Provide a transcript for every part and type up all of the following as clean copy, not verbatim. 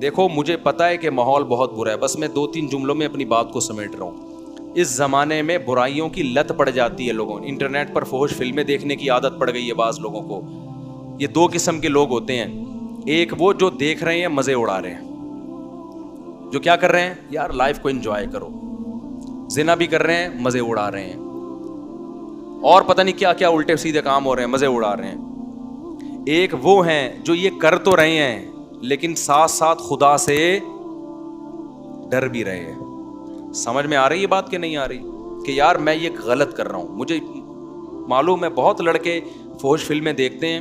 دیکھو مجھے پتا ہے کہ ماحول بہت برا ہے, بس میں 2-3 جملوں میں اپنی بات کو سمیٹ رہا ہوں. اس زمانے میں برائیوں کی لت پڑ جاتی ہے لوگوں, انٹرنیٹ پر فحش فلمیں دیکھنے کی عادت پڑ گئی ہے بعض لوگوں کو. یہ 2 قسم کے لوگ ہوتے ہیں, ایک وہ جو دیکھ رہے ہیں مزے اڑا رہے ہیں, جو کیا کر رہے ہیں یار لائف کو انجوائے کرو, زنا بھی کر رہے ہیں مزے اڑا رہے ہیں, اور پتہ نہیں کیا کیا الٹے سیدھے کام ہو رہے ہیں, مزے اڑا رہے ہیں. ایک وہ ہیں جو یہ کر تو رہے ہیں لیکن ساتھ ساتھ خدا سے ڈر بھی رہے ہیں. سمجھ میں آ رہی ہے بات کہ نہیں آ رہی, کہ یار میں یہ غلط کر رہا ہوں. مجھے معلوم ہے بہت لڑکے فحش فلمیں دیکھتے ہیں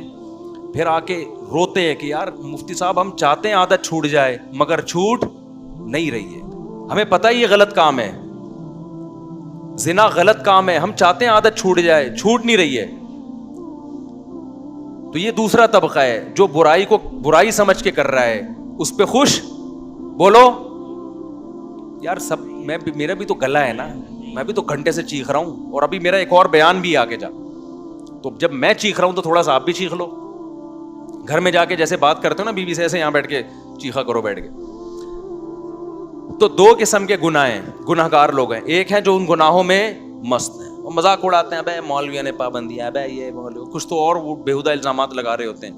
پھر آ کے روتے ہیں کہ یار مفتی صاحب ہم چاہتے ہیں عادت چھوٹ جائے مگر چھوٹ نہیں رہی ہے. ہمیں پتہ ہے یہ غلط کام ہے, زنا غلط کام ہے, ہم چاہتے ہیں عادت چھوٹ جائے, چھوٹ نہیں رہی ہے. تو یہ دوسرا طبقہ ہے جو برائی کو برائی سمجھ کے کر رہا ہے, اس پہ خوش. بولو یار سب, میرا بھی تو گلا ہے نا, میں بھی تو گھنٹے سے چیخ رہا ہوں, اور ابھی میرا ایک اور بیان بھی آگے جا, تو جب میں چیخ رہا ہوں تو تھوڑا سا آپ بھی چیخ لو. گھر میں جا کے جیسے بات کرتے ہو نا بیوی سے, ایسے یہاں بیٹھ کے چیخا کرو بیٹھ کے. تو 2 قسم کے گناہ ہیں, گناہ گار لوگ ہیں. ایک ہیں جو ان گناہوں میں مست ہیں, وہ مذاق اڑاتے ہیں, بھائی مولویوں نے پابندیاں, بھائی یہ مولوی کچھ تو اور بےہودہ الزامات لگا رہے ہوتے ہیں.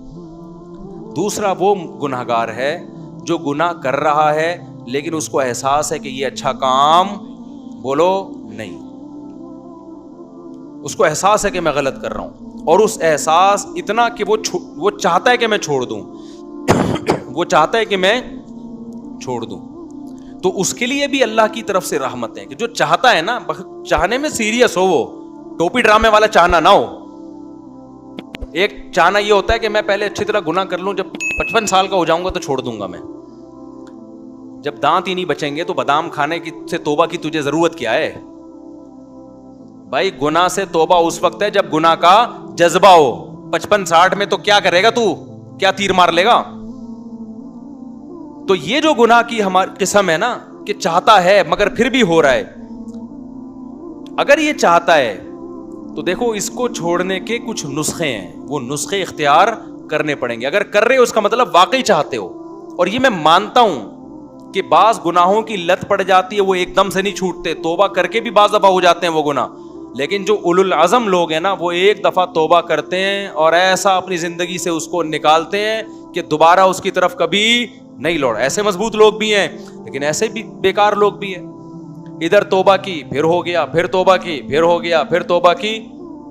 دوسرا وہ گناہ گار ہے جو گناہ کر رہا ہے لیکن اس کو احساس ہے کہ یہ اچھا کام, بولو نہیں, اس کو احساس ہے کہ میں غلط کر رہا ہوں, اور اس احساس اتنا کہ وہ چاہتا ہے کہ میں چھوڑ دوں, وہ چاہتا ہے کہ میں چھوڑ دوں. تو اس کے لیے بھی اللہ کی طرف سے رحمت ہے کہ جو چاہتا ہے نا, چاہنے میں سیریس ہو, وہ ٹوپی ڈرامے والا چاہنا نہ ہو. ایک چاہنا یہ ہوتا ہے کہ میں پہلے اچھی طرح گناہ کر لوں, جب 55 سال کا ہو جاؤں گا تو چھوڑ دوں گا میں. جب دانت ہی نہیں بچیں گے تو بادام کھانے کی سے توبہ کی تجھے ضرورت کیا ہے بھائی؟ گناہ سے توبہ اس وقت ہے جب گناہ کا جذبہ ہو. 55-60 میں تو کیا کرے گا تو, کیا تیر مار لے گا؟ تو یہ جو گناہ کی ہماری قسم ہے نا کہ چاہتا ہے مگر پھر بھی ہو رہا ہے, اگر یہ چاہتا ہے تو دیکھو اس کو چھوڑنے کے کچھ نسخے ہیں, وہ نسخے اختیار کرنے پڑیں گے. اگر کر رہے ہو اس کا مطلب واقعی چاہتے ہو, اور یہ میں مانتا ہوں کہ بعض گناہوں کی لت پڑ جاتی ہے, وہ ایک دم سے نہیں چھوٹتے, توبہ کر کے بھی بعض دفعہ ہو جاتے ہیں وہ گناہ. لیکن جو اولو العزم لوگ ہیں نا, وہ ایک دفعہ توبہ کرتے ہیں اور ایسا اپنی زندگی سے اس کو نکالتے ہیں کہ دوبارہ اس کی طرف کبھی نہیں لوٹ. ایسے مضبوط لوگ بھی ہیں لیکن ایسے بھی بیکار لوگ بھی ہیں. ادھر توبہ کی پھر ہو گیا, پھر توبہ کی پھر ہو گیا, پھر توبہ کی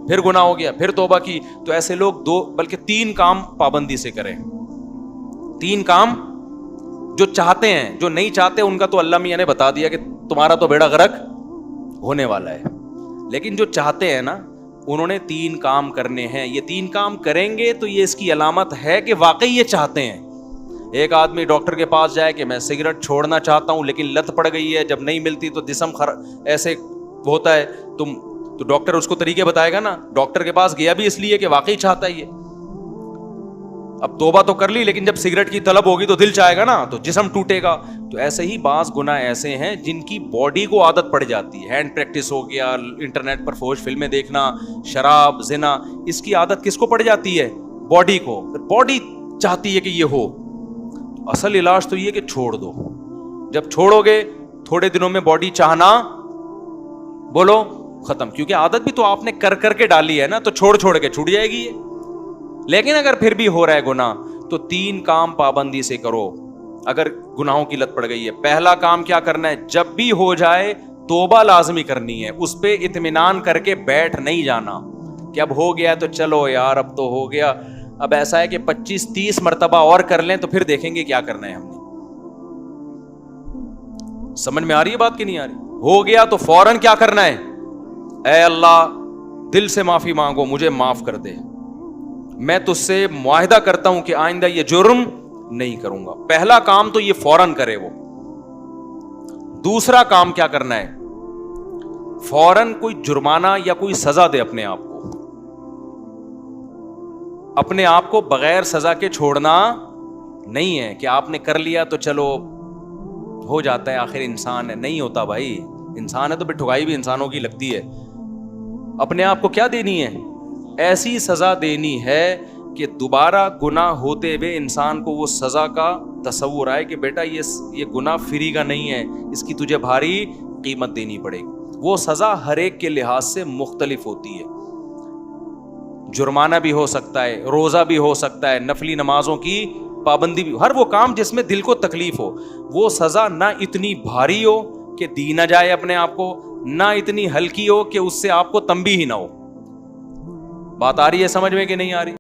پھر گناہ ہو گیا, پھر توبہ کی. تو ایسے لوگ 2 بلکہ 3 کام پابندی سے کریں. 3 کام جو چاہتے ہیں, جو نہیں چاہتے ان کا تو اللہ میاں نے بتا دیا کہ تمہارا تو بیڑا غرق ہونے والا ہے. لیکن جو چاہتے ہیں نا انہوں نے 3 کام کرنے ہیں. یہ 3 کام کریں گے تو یہ اس کی علامت ہے کہ واقعی یہ چاہتے ہیں. ایک آدمی ڈاکٹر کے پاس جائے کہ میں سگریٹ چھوڑنا چاہتا ہوں لیکن لت پڑ گئی ہے, جب نہیں ملتی تو جسم ایسے ہوتا ہے, تو ڈاکٹر اس کو طریقے بتائے گا نا. ڈاکٹر کے پاس گیا بھی اس لیے کہ واقعی چاہتا ہے یہ. اب توبہ تو کر لی لیکن جب سگریٹ کی طلب ہوگی تو دل چاہے گا نا, تو جسم ٹوٹے گا. تو ایسے ہی بعض گناہ ایسے ہیں جن کی باڈی کو عادت پڑ جاتی ہے. ہینڈ پریکٹس ہو گیا, انٹرنیٹ پر فحش فلمیں دیکھنا, شراب, زنا, اس کی عادت کس کو پڑ جاتی ہے؟ باڈی کو. باڈی چاہتی ہے کہ یہ ہو. اصل علاج تو یہ کہ چھوڑ دو. جب چھوڑو گے تھوڑے دنوں میں باڈی چاہنا, بولو, ختم. کیونکہ عادت بھی تو آپ نے کر کر کے ڈالی ہے نا, تو چھوڑ کے چھوٹ جائے گی یہ. لیکن اگر پھر بھی ہو رہا ہے گناہ تو 3 کام پابندی سے کرو اگر گناہوں کی لت پڑ گئی ہے. پہلا کام کیا کرنا ہے؟ جب بھی ہو جائے توبہ لازمی کرنی ہے, اس پہ اطمینان کر کے بیٹھ نہیں جانا کہ اب ہو گیا تو چلو یار اب تو ہو گیا, اب ایسا ہے کہ 25-30 مرتبہ اور کر لیں تو پھر دیکھیں گے کیا کرنا ہے ہم نے. سمجھ میں آ رہی ہے بات کہ نہیں آ رہی؟ ہو گیا تو فوراً کیا کرنا ہے؟ اے اللہ دل سے معافی مانگو, مجھے معاف کر دے, میں تجھ سے معاہدہ کرتا ہوں کہ آئندہ یہ جرم نہیں کروں گا. پہلا کام تو یہ فوراً کرے وہ. دوسرا کام کیا کرنا ہے؟ فوراً کوئی جرمانہ یا کوئی سزا دے اپنے آپ کو. اپنے آپ کو بغیر سزا کے چھوڑنا نہیں ہے کہ آپ نے کر لیا تو چلو ہو جاتا ہے, آخر انسان ہے. نہیں ہوتا بھائی, انسان ہے تو پھر ٹھگائی بھی انسانوں کی لگتی ہے. اپنے آپ کو کیا دینی ہے؟ ایسی سزا دینی ہے کہ دوبارہ گناہ ہوتے ہوئے انسان کو وہ سزا کا تصور آئے کہ بیٹا یہ گناہ فری کا نہیں ہے, اس کی تجھے بھاری قیمت دینی پڑے گی. وہ سزا ہر ایک کے لحاظ سے مختلف ہوتی ہے. جرمانہ بھی ہو سکتا ہے, روزہ بھی ہو سکتا ہے, نفلی نمازوں کی پابندی بھی, ہر وہ کام جس میں دل کو تکلیف ہو. وہ سزا نہ اتنی بھاری ہو کہ دی نہ جائے اپنے آپ کو, نہ اتنی ہلکی ہو کہ اس سے آپ کو تنبیہ ہی نہ ہو. بات آ رہی ہے سمجھ میں کہ نہیں آ رہی؟